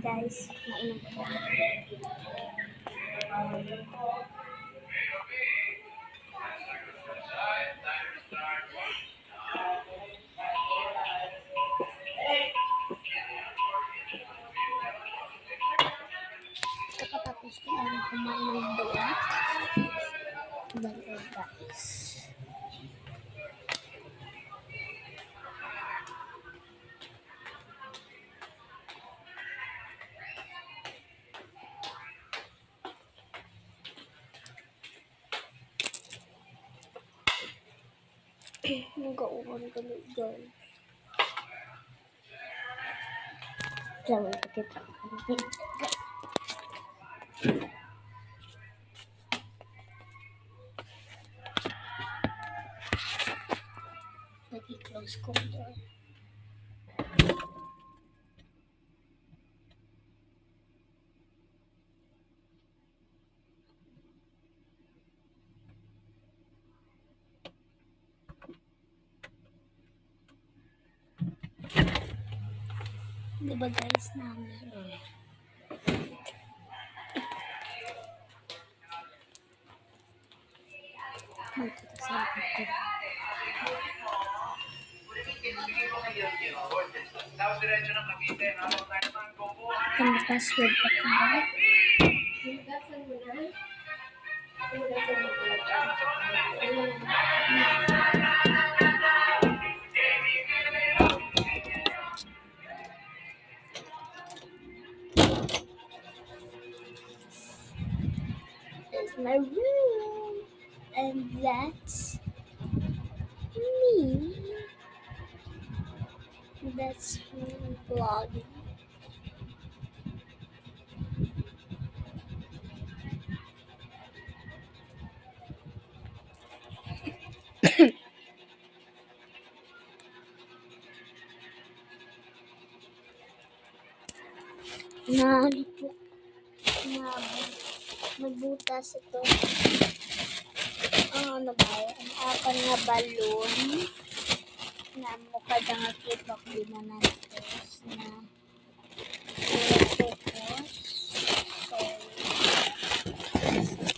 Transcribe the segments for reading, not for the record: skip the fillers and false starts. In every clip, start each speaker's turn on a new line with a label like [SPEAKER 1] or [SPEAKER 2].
[SPEAKER 1] guys, mainom po. Pagkatapos ko lang kumain ng donut. Balik guys. Nag-uuwan ko na guys. Jangan pakita ko. Lagi close ko doon. Diba guys namin? Magkakasama ko. Ang password pa ko ba? There's my room. And that's me. That's me vlogging. Nalipok na magbutas ito. Ano ba? Ang akan nga balon na mukha nga kipak din na natos na focus. So,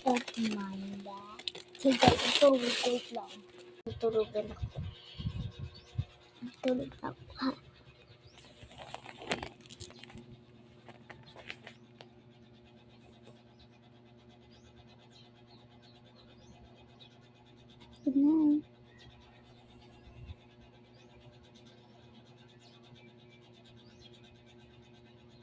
[SPEAKER 1] don't mind that. So guys, ito, wait lang. Turugan ako. Tulog ako, ha? Good night.